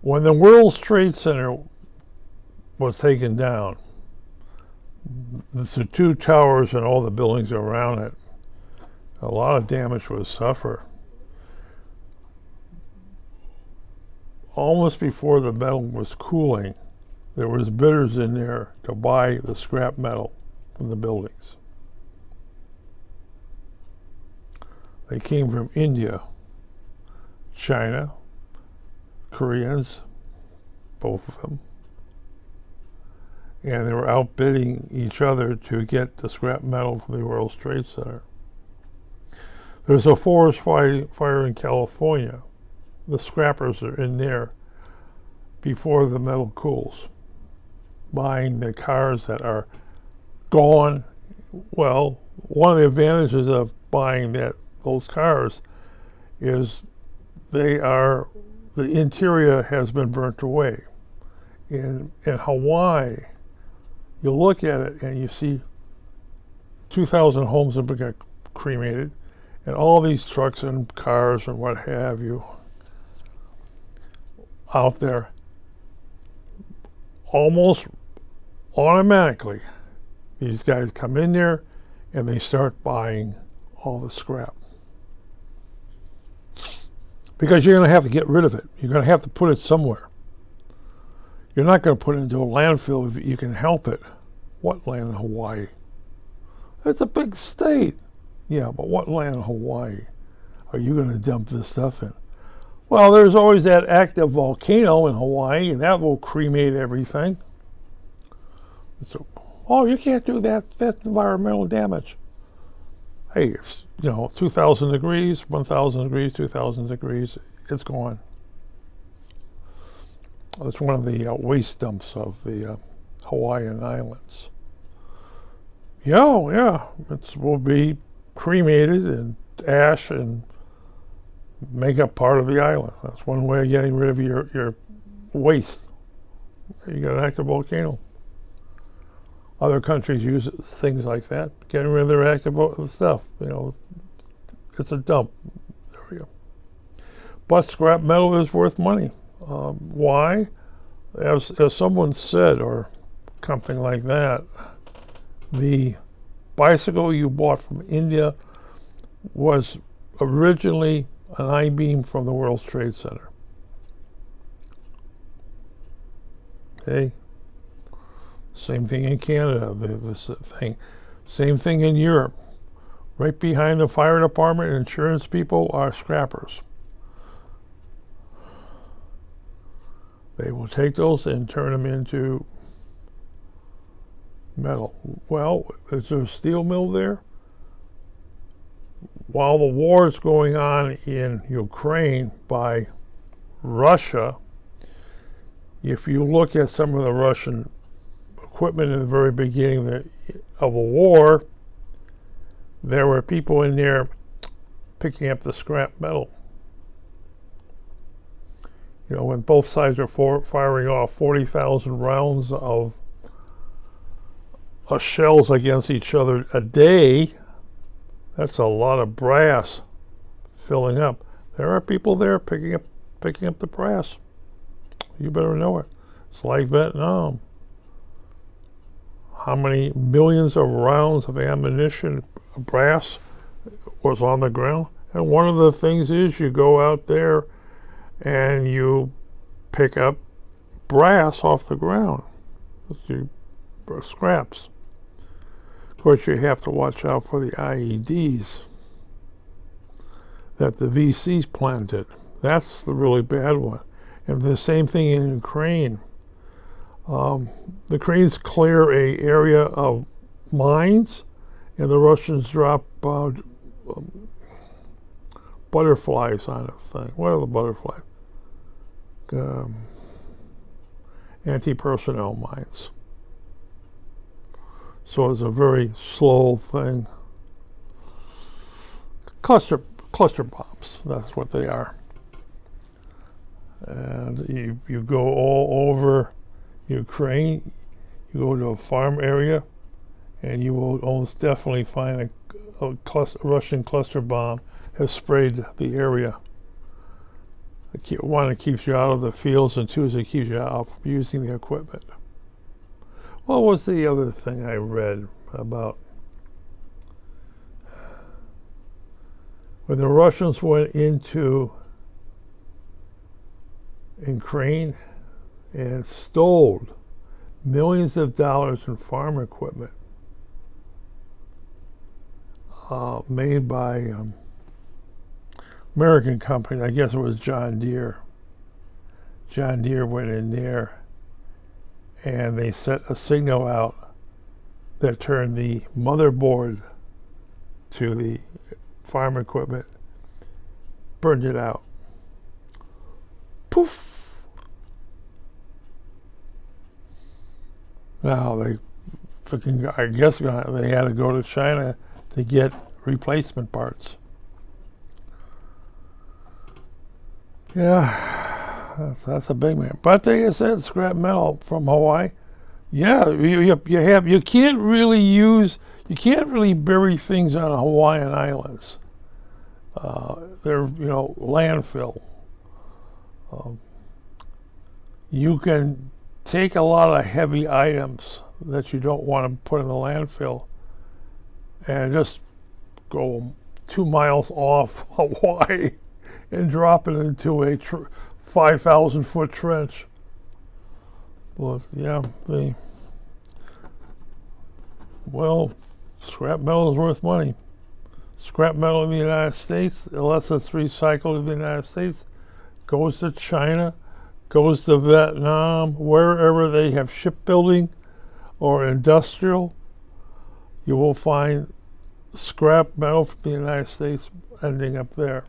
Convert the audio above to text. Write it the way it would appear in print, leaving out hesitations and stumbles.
When the World Trade Center was taken down, the two towers and all the buildings around it, a lot of damage was suffered. Almost before the metal was cooling, there was bidders in there to buy the scrap metal from the buildings. They came from India, China, Koreans, both of them, and they were outbidding each other to get the scrap metal from the World Trade Center. There's a forest fire in California. The scrappers are in there before the metal cools, buying the cars that are gone. Well, one of the advantages of buying those cars is the interior has been burnt away. In Hawaii, you look at it and you see 2,000 homes have been cremated, and all these trucks and cars and what have you out there. Almost automatically, these guys come in there and they start buying all the scrap. Because you're going to have to get rid of it. You're going to have to put it somewhere. You're not going to put it into a landfill if you can help it. What land in Hawaii? It's a big state. Yeah, but what land in Hawaii are you going to dump this stuff in? Well, there's always that active volcano in Hawaii, and that will cremate everything. So, oh, you can't do that. That's environmental damage. Hey, it's, 2,000 degrees, 1,000 degrees, 2,000 degrees, it's gone. It's one of the waste dumps of the Hawaiian Islands. Yeah, it will be cremated and ash and make up part of the island. That's one way of getting rid of your waste. You got an active volcano. Other countries use things like that, getting rid of their active stuff. It's a dump. There we go. But scrap metal is worth money. Why? As someone said, or something like that, the bicycle you bought from India was originally an I-beam from the World Trade Center. Okay. Same thing in Canada. Same thing in Europe. Right behind the fire department and insurance people are scrappers. They will take those and turn them into metal. Well, is there a steel mill there? While the war is going on in Ukraine by Russia, if you look at some of the Russian equipment in the very beginning of the war, there were people in there picking up the scrap metal. When both sides are firing off 40,000 rounds of shells against each other a day, that's a lot of brass filling up. There are people there picking up the brass. You better know it. It's like Vietnam. How many millions of rounds of ammunition, brass, was on the ground? And one of the things is you go out there and you pick up brass off the ground. Scraps. Of course, you have to watch out for the IEDs that the VCs planted. That's the really bad one. And the same thing in Ukraine. The Ukrainians clear an area of mines, and the Russians drop butterflies on the thing. What are the butterflies? Anti-personnel mines. So it's a very slow thing. Cluster bombs, that's what they are. And you go all over Ukraine, you go to a farm area, and you will almost definitely find a Russian cluster bomb has sprayed the area. One, it keeps you out of the fields, and two, is it keeps you out from using the equipment. What was the other thing I read about? When the Russians went into Ukraine and stole millions of dollars in farm equipment made by American company, I guess it was John Deere. John Deere went in there and they set a signal out that turned the motherboard to the farm equipment, burned it out. Poof! Now they freaking, I guess they had to go to China to get replacement parts. Yeah, that's a big man. But they said scrap metal from Hawaii. Yeah, you can't really bury things on Hawaiian Islands. They're landfill. You can take a lot of heavy items that you don't want to put in the landfill and just go 2 miles off Hawaii and drop it into a 5,000-foot trench. But yeah, scrap metal is worth money. Scrap metal in the United States, unless it's recycled in the United States, goes to China, goes to Vietnam, wherever they have shipbuilding or industrial, you will find scrap metal from the United States ending up there.